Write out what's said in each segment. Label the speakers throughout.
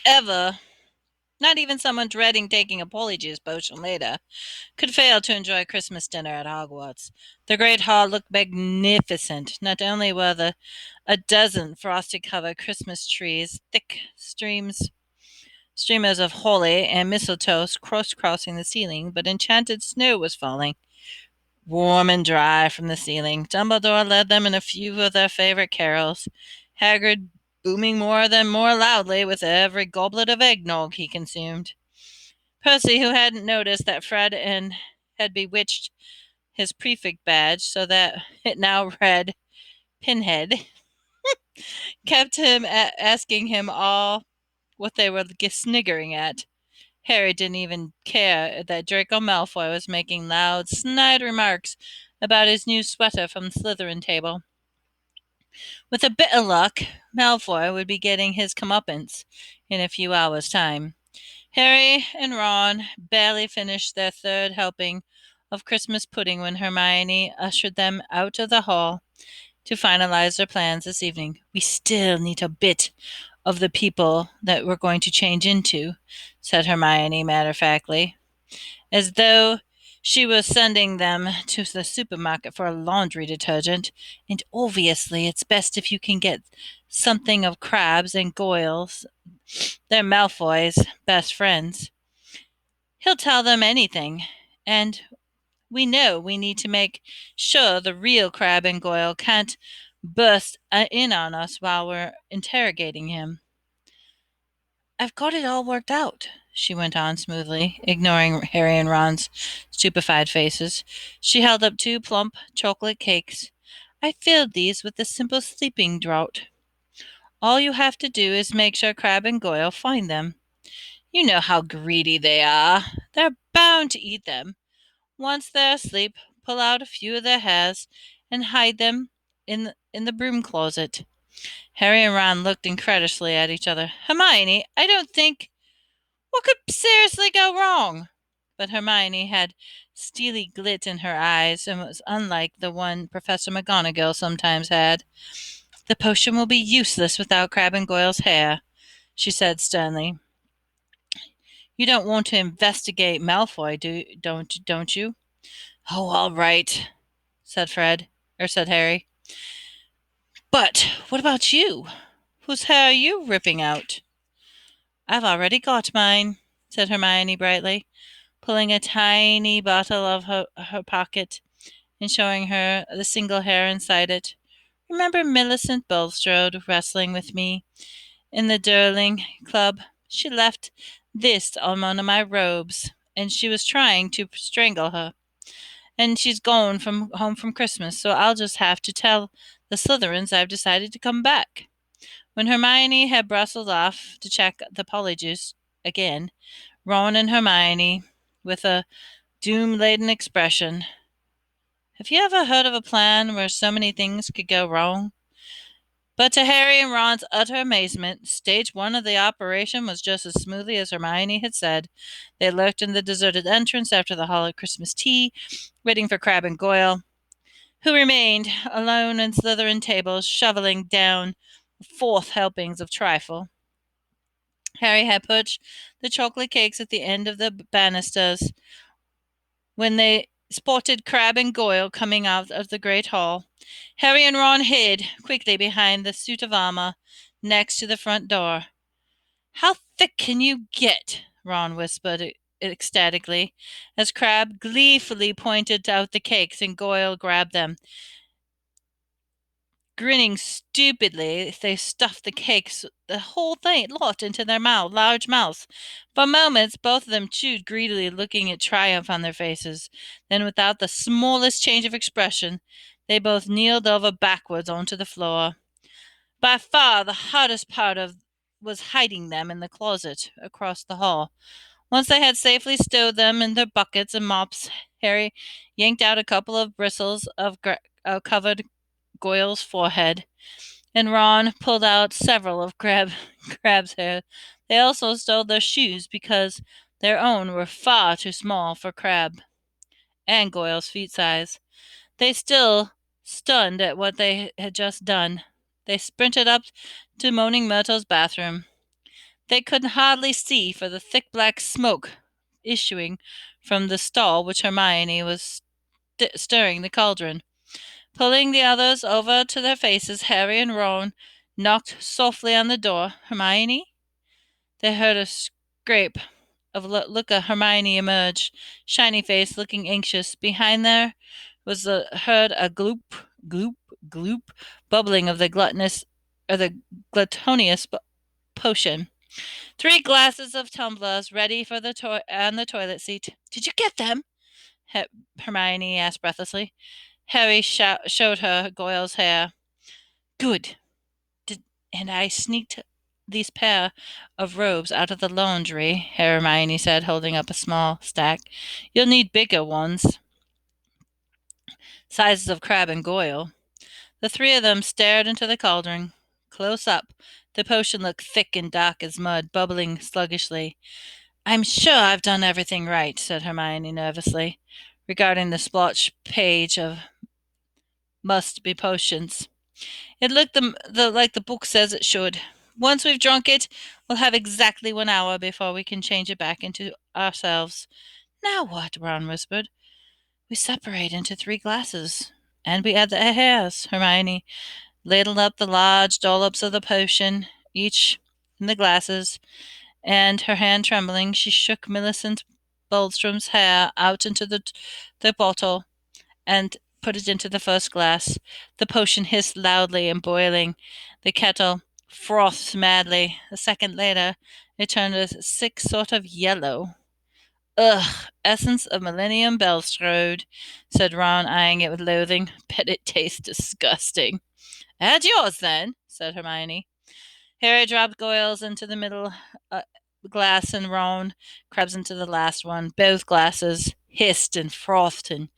Speaker 1: ever. Not even someone dreading taking a Polyjuice potion later could fail to enjoy Christmas dinner at Hogwarts. The Great Hall looked magnificent. Not only were there a dozen frosty-covered Christmas trees, thick streamers of holly and mistletoe crisscrossing the ceiling, but enchanted snow was falling, warm and dry from the ceiling. Dumbledore led them in a few of their favorite carols, Hagrid booming more loudly with every goblet of eggnog he consumed. Percy, who hadn't noticed that Fred and had bewitched his prefect badge so that it now read Pinhead, kept him asking him all what they were sniggering at. Harry didn't even care that Draco Malfoy was making loud, snide remarks about his new sweater from the Slytherin table. With a bit of luck, Malfoy would be getting his comeuppance in a few hours' time. Harry and Ron barely finished their third helping of Christmas pudding when Hermione ushered them out of the hall to finalize their plans this evening. We still need a bit of the people that we're going to change into, said Hermione matter of factly, as though she was sending them to the supermarket for a laundry detergent. And obviously, it's best if you can get something of Crabbe's and Goyle's. They're Malfoy's best friends. He'll tell them anything, and we know we need to make sure the real Crabbe and Goyle can't burst in on us while we're interrogating him. I've got it all worked out, she went on smoothly, ignoring Harry and Ron's stupefied faces. She held up two plump chocolate cakes. I filled these with a simple sleeping draught. All you have to do is make sure Crabbe and Goyle find them. You know how greedy they are. They're bound to eat them. Once they're asleep, pull out a few of their hairs and hide them in the broom closet. Harry and Ron looked incredulously at each other. Hermione, I don't think. What could seriously go wrong? But Hermione had steely glit in her eyes and was unlike the one Professor McGonagall sometimes had. The potion will be useless without Crabbe and Goyle's hair, she said sternly. You don't want to investigate Malfoy, don't you? Oh, all right, said Harry. But what about you? Whose hair are you ripping out? I've already got mine, said Hermione brightly, pulling a tiny bottle of her pocket and showing her the single hair inside it. Remember Millicent Bulstrode wrestling with me in the Durling Club? She left this on one of my robes, and she was trying to strangle her. And she's gone from home from Christmas, so I'll just have to tell the Slytherins I've decided to come back. When Hermione had bustled off to check the Polyjuice again, Ron and Hermione, with a doom-laden expression, have you ever heard of a plan where so many things could go wrong? But to Harry and Ron's utter amazement, stage one of the operation was just as smoothly as Hermione had said. They lurked in the deserted entrance after the hall at Christmas tea, waiting for Crabbe and Goyle, who remained alone at Slytherin tables, shoveling down fourth helpings of trifle. Harry had put the chocolate cakes at the end of the banisters when they spotted Crabbe and Goyle coming out of the great hall. Harry and Ron hid quickly behind the suit of armor next to the front door. How thick can you get? Ron whispered ecstatically, as Crabbe gleefully pointed out the cakes and Goyle grabbed them. Grinning stupidly, they stuffed the cakes, the whole thing, lot into their large mouths. For moments, both of them chewed greedily, looking at triumph on their faces. Then, without the smallest change of expression, they both kneeled over backwards onto the floor. By far the hardest part was hiding them in the closet across the hall. Once they had safely stowed them in their buckets and mops, Harry yanked out a couple of bristles of covered Goyle's forehead, and Ron pulled out several of Crabbe's hair. They also stole their shoes because their own were far too small for Crabbe and Goyle's feet size. They still stunned at what they had just done. They sprinted up to Moaning Myrtle's bathroom. They could hardly see for the thick black smoke issuing from the stall which Hermione was stirring the cauldron. Pulling the others over to their faces, Harry and Ron knocked softly on the door. Hermione? They heard a scrape of look at Hermione emerged, shiny face, looking anxious. Behind there was heard a gloop, gloop, gloop, bubbling of the gluttonous potion. 3 glasses of tumblers ready for on the toilet seat. Did you get them? Hermione asked breathlessly. Harry showed her Goyle's hair. Good. And I sneaked these pair of robes out of the laundry, Hermione said, holding up a small stack. You'll need bigger ones. Sizes of Crabbe and Goyle. The 3 of them stared into the cauldron. Close up, the potion looked thick and dark as mud, bubbling sluggishly. I'm sure I've done everything right, said Hermione nervously, regarding the splotched page of must be potions. It looked like the book says it should. Once we've drunk it, we'll have exactly 1 hour before we can change it back into ourselves. Now what? Ron whispered. We separate into 3 glasses, and we add the hairs. Hermione ladled up the large dollops of the potion, each in the glasses, and her hand trembling, she shook Millicent Bulstrom's hair out into the bottle and put it into the first glass. The potion hissed loudly and boiling. The kettle frothed madly. A second later, it turned a sick sort of yellow. Ugh, essence of Millennium Belstrode, said Ron, eyeing it with loathing. Bet it tastes disgusting. Add yours, then, said Hermione. Harry dropped Goyle's into the middle glass and Ron Crabbe's into the last one. Both glasses hissed and frothed, and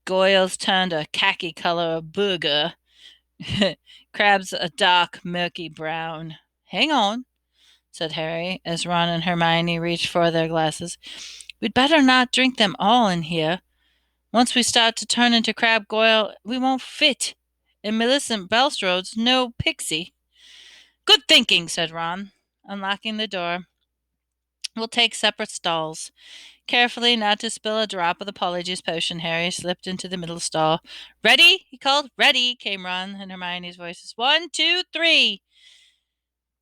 Speaker 1: Goyle's turned a khaki color of booger. Crabbe's a dark, murky brown. Hang on, said Harry, as Ron and Hermione reached for their glasses. We'd better not drink them all in here. Once we start to turn into Crabbe Goyle, we won't fit. And Millicent Bulstrode's no pixie. Good thinking, said Ron, unlocking the door. We'll take separate stalls. Carefully, not to spill a drop of the Polyjuice potion, Harry slipped into the middle stall. Ready? He called. Ready, came Ron and Hermione's voices. 1, 2, 3.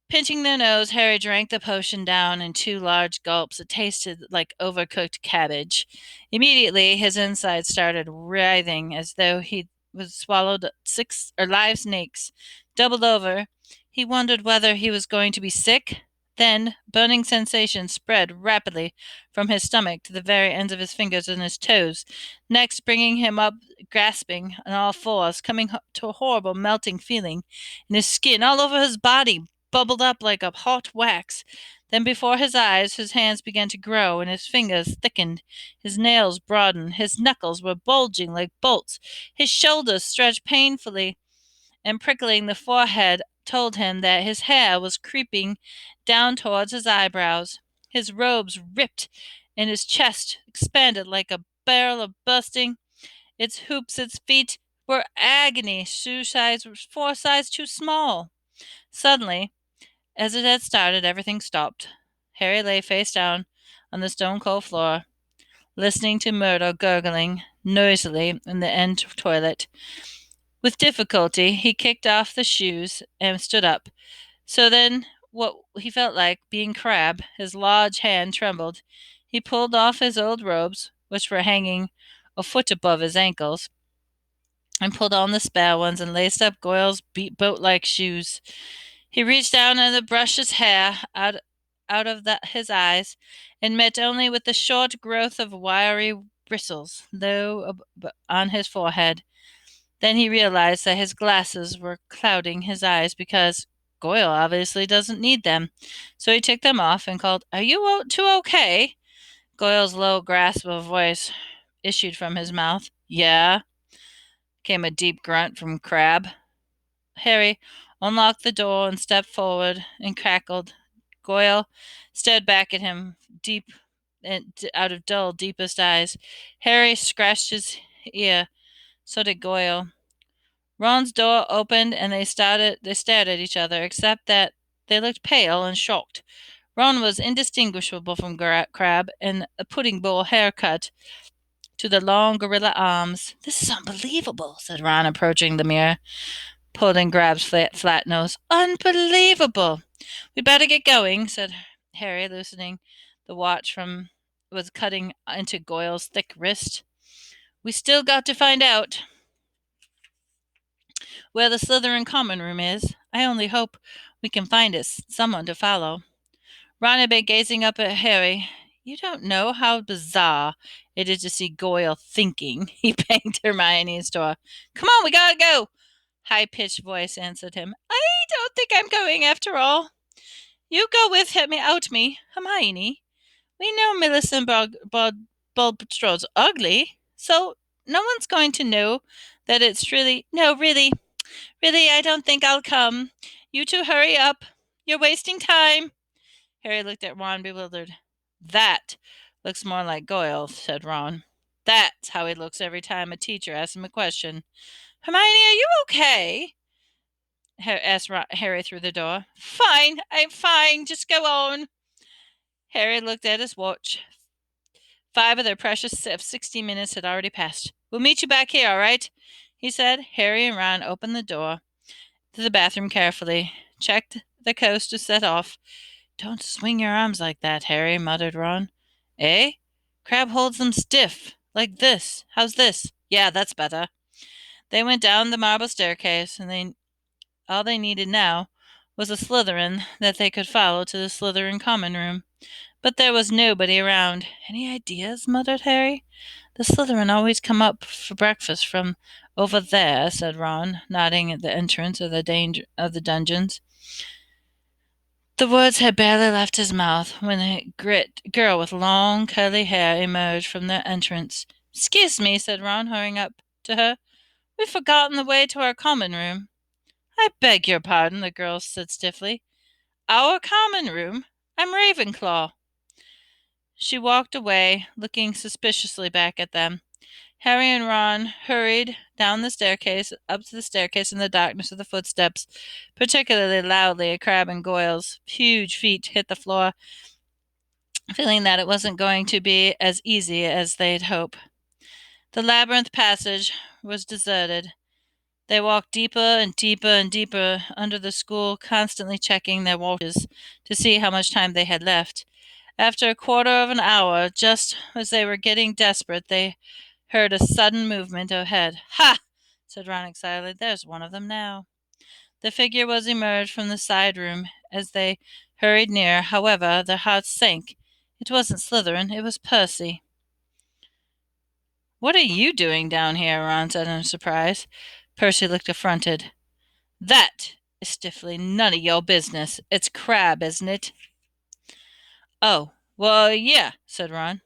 Speaker 1: Pinching their nose, Harry drank the potion down in 2 large gulps. It tasted like overcooked cabbage. Immediately, his insides started writhing as though he was swallowed 6 live snakes. Doubled over, he wondered whether he was going to be sick. Then, burning sensations spread rapidly from his stomach to the very ends of his fingers and his toes, next bringing him up gasping on all fours, coming to a horrible melting feeling in his skin, all over his body, bubbled up like a hot wax. Then before his eyes his hands began to grow, and his fingers thickened, his nails broadened, his knuckles were bulging like bolts, his shoulders stretched painfully, and prickling the forehead told him that his hair was creeping down towards his eyebrows. His robes ripped, and his chest expanded like a barrel of bursting. Its hoops, its feet were agony, 4 sizes too small. Suddenly, as it had started, everything stopped. Harry lay face down on the stone-cold floor, listening to Myrtle gurgling noisily in the end toilet. With difficulty, he kicked off the shoes and stood up. So then, what he felt like being Crabbe, his large hand trembled. He pulled off his old robes, which were hanging a foot above his ankles, and pulled on the spare ones and laced up Goyle's boat-like shoes. He reached down and brushed his hair out of his eyes, and met only with the short growth of wiry bristles low on his forehead. Then he realized that his glasses were clouding his eyes because Goyle obviously doesn't need them. So he took them off and called, Are you 2 okay? Goyle's low grasp of voice issued from his mouth. Yeah, came a deep grunt from Crabbe. Harry unlocked the door and stepped forward and cackled. Goyle stared back at him deep and out of dull, deepest eyes. Harry scratched his ear. So did Goyle. Ron's door opened and they stared at each other, except that they looked pale and shocked. Ron was indistinguishable from Crabbe, and a pudding bowl haircut to the long gorilla arms. "This is unbelievable," said Ron, approaching the mirror, pulling Crabbe's flat nose. "Unbelievable!" "We'd better get going," said Harry, loosening the watch from was cutting into Goyle's thick wrist. "We still got to find out where the Slytherin common room is. I only hope we can find it someone to follow." Ron had been gazing up at Harry. "You don't know how bizarre it is to see Goyle thinking." He banged Hermione's door. "Come on, we gotta go." High-pitched voice answered him. "I don't think I'm going after all." "You go with me, Hermione. We know Millicent Bulbatrode's ugly, so no one's going to know that it's really... No, really, I don't think I'll come. You two hurry up. You're wasting time." Harry looked at Ron, bewildered. "That looks more like Goyle," said Ron. "That's how he looks every time a teacher asks him a question." "Hermione, are you okay?" asked Harry through the door. "Fine, I'm fine. Just go on." Harry looked at his watch. 5 of their precious 60 minutes had already passed. "We'll meet you back here, all right?" he said. Harry and Ron opened the door to the bathroom carefully, checked the coast to set off. "Don't swing your arms like that, Harry," muttered Ron. "Eh? Crabbe holds them stiff, like this. How's this? Yeah, that's better." They went down the marble staircase, and all they needed now was a Slytherin that they could follow to the Slytherin common room. But there was nobody around. "Any ideas?" muttered Harry. "The Slytherin always come up for breakfast from over there," said Ron, nodding at the entrance of the dungeons. The words had barely left his mouth when a girl with long, curly hair emerged from the entrance. "Excuse me," said Ron, hurrying up to her. "We've forgotten the way to our common room." "I beg your pardon," the girl said stiffly. "Our common room? I'm Ravenclaw." She walked away, looking suspiciously back at them. Harry and Ron hurried down the staircase, up to the staircase in the darkness of the footsteps. Particularly loudly, Crabbe and Goyle's huge feet hit the floor, feeling that it wasn't going to be as easy as they'd hoped. The labyrinth passage was deserted. They walked deeper and deeper and deeper under the school, constantly checking their watches to see how much time they had left. After a quarter of an hour, just as they were getting desperate, they heard a sudden movement ahead. "Ha!" said Ron excitedly. "There's one of them now." The figure was emerged from the side room as they hurried near. However, their hearts sank. It wasn't Slytherin, it was Percy. "What are you doing down here?" Ron said in surprise. Percy looked affronted. "That is stiffly none of your business. It's Crabbe, isn't it?" "Oh, well, yeah," said Ron.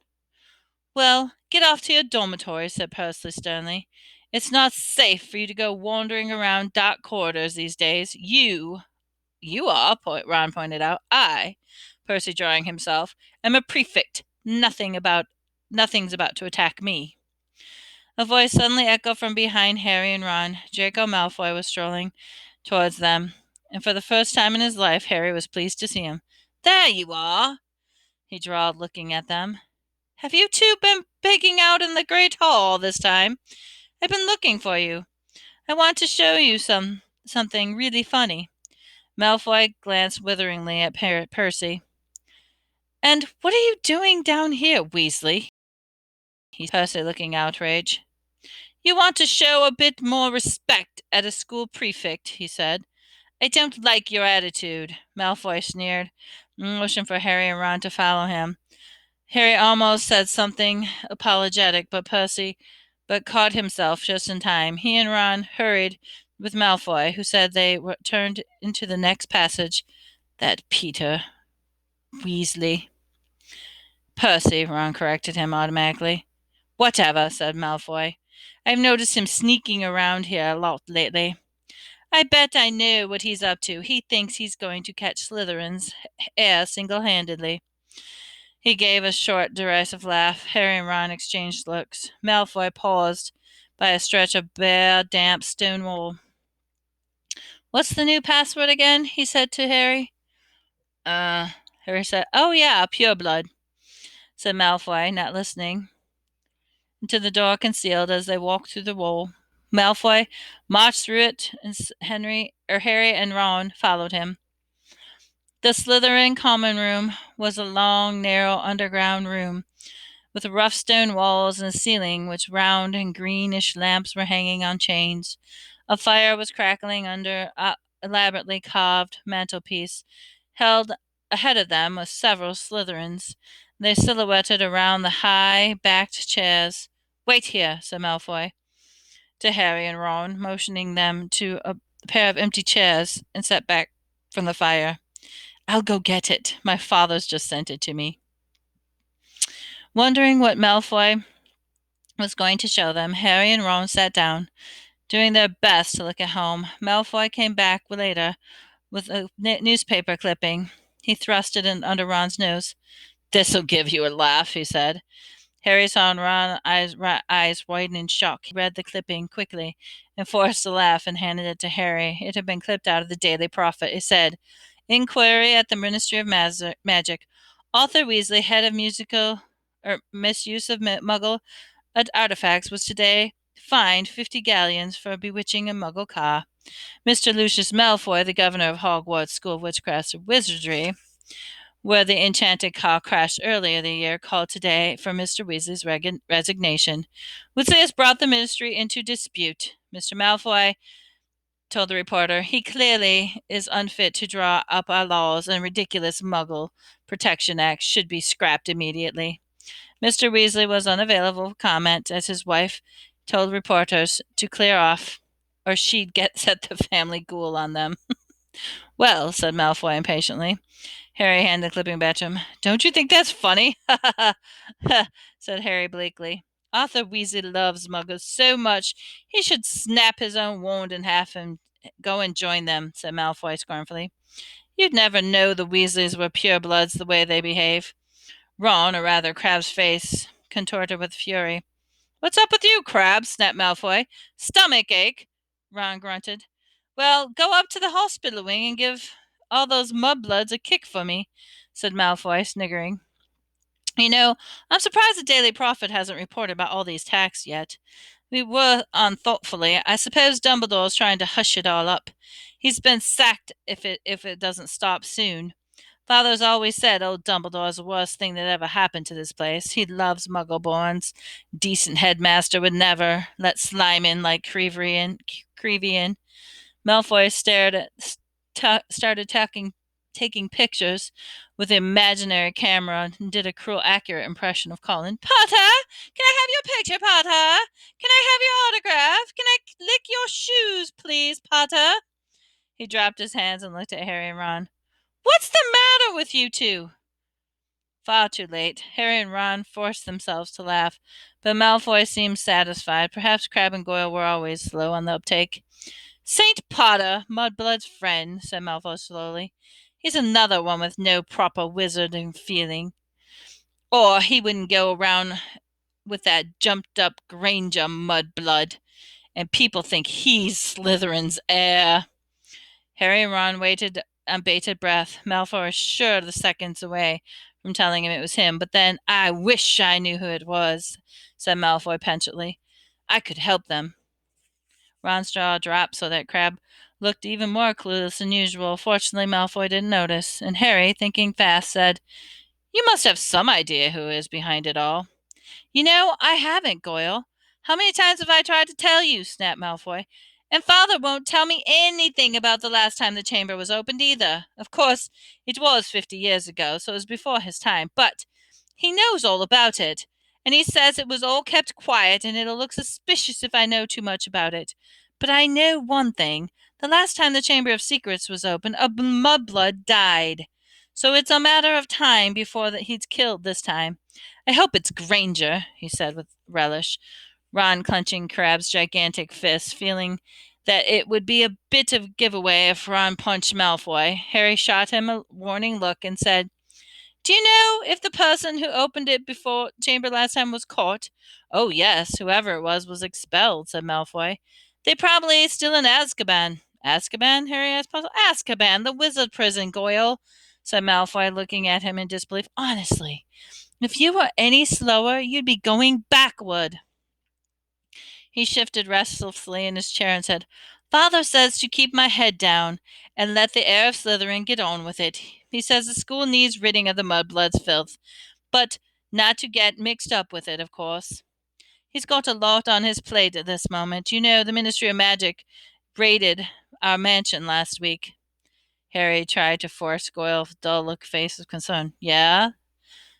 Speaker 1: "Well, get off to your dormitory," said Percy sternly. "It's not safe for you to go wandering around dark corridors these days. You are," Ron pointed out. "I," Percy drawing himself, "am a prefect. Nothing's about to attack me." A voice suddenly echoed from behind Harry and Ron. Draco Malfoy was strolling towards them, and for the first time in his life Harry was pleased to see him. "There you are," he drawled, looking at them. "Have you two been pigging out in the Great Hall this time? I've been looking for you. I want to show you something really funny." Malfoy glanced witheringly at Percy. "And what are you doing down here, Weasley?" he said, Percy looking outraged. "You want to show a bit more respect at a school prefect," he said. "I don't like your attitude," Malfoy sneered, motioning for Harry and Ron to follow him. Harry almost said something apologetic, but caught himself just in time. He and Ron hurried with Malfoy, who said they turned into the next passage. "That Peter Weasley." "Percy," Ron corrected him automatically. "Whatever," said Malfoy. "I've noticed him sneaking around here a lot lately. I bet I know what he's up to. He thinks he's going to catch Slytherin's heir single-handedly." He gave a short, derisive laugh. Harry and Ron exchanged looks. Malfoy paused by a stretch of bare, damp stone wall. "What's the new password again?" he said to Harry. Harry said. "Oh, yeah, pure blood," said Malfoy, not listening to the door concealed as they walked through the wall. Malfoy marched through it, and Harry and Ron followed him. The Slytherin common room was a long, narrow underground room with rough stone walls and a ceiling which round and greenish lamps were hanging on chains. A fire was crackling under a elaborately carved mantelpiece. Held ahead of them was several Slytherins. They silhouetted around the high-backed chairs. "Wait here," said Malfoy to Harry and Ron, motioning them to a pair of empty chairs and sat back from the fire. "I'll go get it. My father's just sent it to me." Wondering what Malfoy was going to show them, Harry and Ron sat down, doing their best to look at home. Malfoy came back later with a newspaper clipping. He thrust it in under Ron's nose. "This'll give you a laugh," he said. Harry saw Ron's eyes widen in shock. He read the clipping quickly and forced a laugh and handed it to Harry. It had been clipped out of the Daily Prophet. It said, "Inquiry at the Ministry of Magic. Arthur Weasley, head of misuse of Muggle artifacts, was today fined 50 galleons for bewitching a Muggle car. Mr. Lucius Malfoy, the governor of Hogwarts School of Witchcraft and Wizardry, where the enchanted car crashed earlier the year, called today for Mr. Weasley's resignation. Weasley has brought the ministry into dispute. Mr. Malfoy told the reporter, he clearly is unfit to draw up our laws, and ridiculous Muggle Protection Act should be scrapped immediately." Mr. Weasley was unavailable for comment as his wife told reporters to clear off or she'd set the family ghoul on them. "Well," said Malfoy impatiently. Harry handed the clipping back to him. "Don't you think that's funny?" said Harry bleakly. "Arthur Weasley loves Muggles so much he should snap his own wand in half and go and join them," said Malfoy scornfully. "You'd never know the Weasleys were purebloods the way they behave." Ron, or rather Crabbe's face, contorted with fury. "What's up with you, Crabbe?" snapped Malfoy. "Stomach ache," Ron grunted. "Well, go up to the hospital wing and give all those mudbloods a kick for me," said Malfoy, sniggering. "You know, I'm surprised the Daily Prophet hasn't reported about all these attacks yet. We were on thoughtfully. I suppose Dumbledore's trying to hush it all up. He's been sacked if it doesn't stop soon. Father's always said old Dumbledore's the worst thing that ever happened to this place. He loves Muggleborns. Decent headmaster would never let slime in like Crevian." Malfoy started taking pictures with the imaginary camera and did a cruel accurate impression of Colin. "Potter! Can I have your picture, Potter? Can I have your autograph? Can I lick your shoes, please, Potter?" He dropped his hands and looked at Harry and Ron. "What's the matter with you two?" Far too late. Harry and Ron forced themselves to laugh, but Malfoy seemed satisfied. Perhaps Crabbe and Goyle were always slow on the uptake. "Saint Potter, Mudblood's friend," said Malfoy slowly. "He's another one with no proper wizarding feeling. Or he wouldn't go around with that jumped-up Granger Mudblood, and people think he's Slytherin's heir." Harry and Ron waited on bated breath. Malfoy was sure the seconds away from telling him it was him, but then, "I wish I knew who it was," said Malfoy petulantly. "I could help them." Ron's jaw dropped so that Crabbe looked even more clueless than usual. Fortunately, Malfoy didn't notice, and Harry, thinking fast, said, "You must have some idea who is behind it all." "You know, I haven't, Goyle. How many times have I tried to tell you?" snapped Malfoy. "And Father won't tell me anything about the last time the chamber was opened either. Of course, it was 50 years ago, so it was before his time, but he knows all about it, and he says it was all kept quiet, and it'll look suspicious if I know too much about it. But I know one thing. The last time the Chamber of Secrets was opened, a mudblood died. So it's a matter of time before he's killed this time. I hope it's Granger," he said with relish, Ron clenching Crabbe's gigantic fist, feeling that it would be a bit of giveaway if Ron punched Malfoy. Harry shot him a warning look and said, "Do you know if the person who opened it before chamber last time was caught?" "Oh, yes, whoever it was expelled," said Malfoy. "They probably still in Azkaban." "Azkaban?" Harry asked puzzled. "Azkaban, the wizard prison, Goyle. said Malfoy, looking at him in disbelief. "Honestly, if you were any slower, you'd be going backward." He shifted restlessly in his chair and said, "Father says to keep my head down and let the heir of Slytherin get on with it. He says the school needs ridding of the mudblood's filth, but not to get mixed up with it, of course. He's got a lot on his plate at this moment. You know, the Ministry of Magic raided our mansion last week." Harry tried to force Goyle's dull look face of concern. "Yeah?"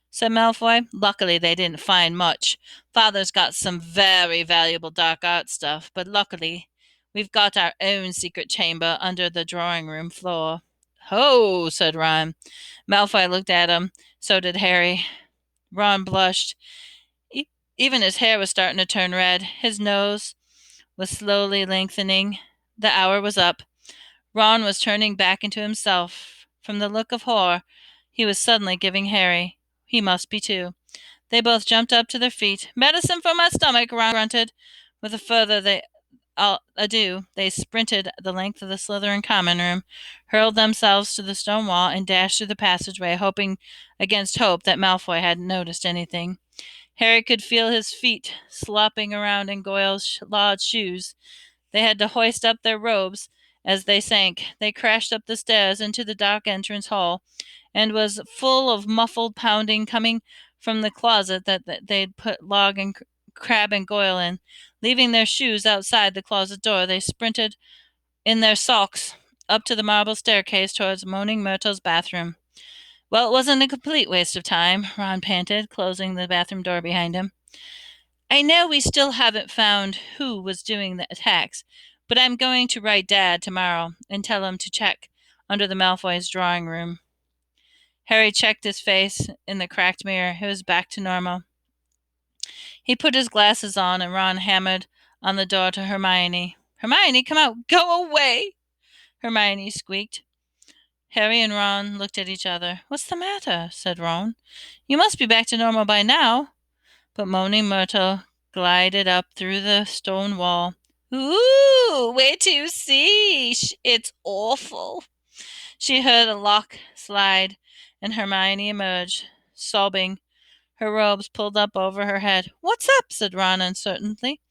Speaker 1: said Malfoy. "Luckily they didn't find much. Father's got some very valuable dark art stuff, but luckily we've got our own secret chamber under the drawing room floor." "Ho!" said Ron. Malfoy looked at him. So did Harry. Ron blushed. E- Even his hair was starting to turn red. His nose was slowly lengthening. The hour was up. Ron was turning back into himself. From the look of horror he was suddenly giving Harry, he must be too. They both jumped up to their feet. "Medicine for my stomach," Ron grunted. With a further ado, they sprinted the length of the Slytherin common room, hurled themselves to the stone wall, and dashed through the passageway, hoping against hope that Malfoy hadn't noticed anything. Harry could feel his feet slopping around in Goyle's large shoes. They had to hoist up their robes as they sank. They crashed up the stairs into the dark entrance hall, and was full of muffled pounding coming from the closet that they'd put Log and Crabbe and Goyle in. Leaving their shoes outside the closet door, they sprinted in their socks up to the marble staircase towards Moaning Myrtle's bathroom. "Well, it wasn't a complete waste of time," Ron panted, closing the bathroom door behind him. "I know we still haven't found who was doing the attacks, but I'm going to write Dad tomorrow and tell him to check under the Malfoys' drawing room." Harry checked his face in the cracked mirror. It was back to normal. He put his glasses on, and Ron hammered on the door to Hermione. "Hermione, come out!" "Go away!" Hermione squeaked. Harry and Ron looked at each other. "What's the matter?" said Ron. "You must be back to normal by now." But Moaning Myrtle glided up through the stone wall. "Ooh, wait till you see. It's awful." She heard a lock slide, and Hermione emerged, sobbing, her robes pulled up over her head. "What's up?" said Ron uncertainly.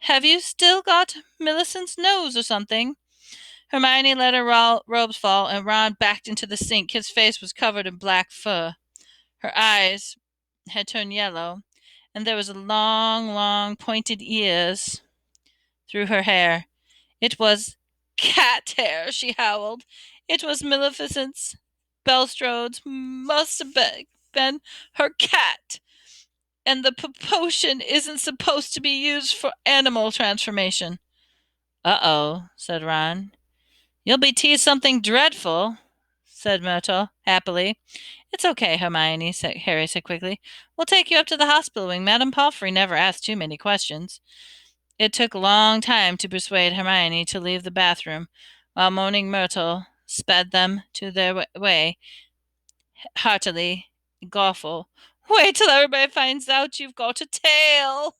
Speaker 1: "Have you still got Millicent's nose or something?" Hermione let her robes fall, and Ron backed into the sink. His face was covered in black fur. Her eyes had turned yellow, and there was long, pointed ears through her hair. "It was cat hair," she howled. "It was Maleficent's. Bulstrode's must have been her cat. And the potion isn't supposed to be used for animal transformation." "Uh-oh," said Ron. "You'll be teased something dreadful," said Myrtle, happily. "It's okay, Hermione," Harry said quickly. "We'll take you up to the hospital wing. Madame Pomfrey never asked too many questions." It took a long time to persuade Hermione to leave the bathroom, while Moaning Myrtle sped them to their way, heartily gawful. "Wait till everybody finds out you've got a tail."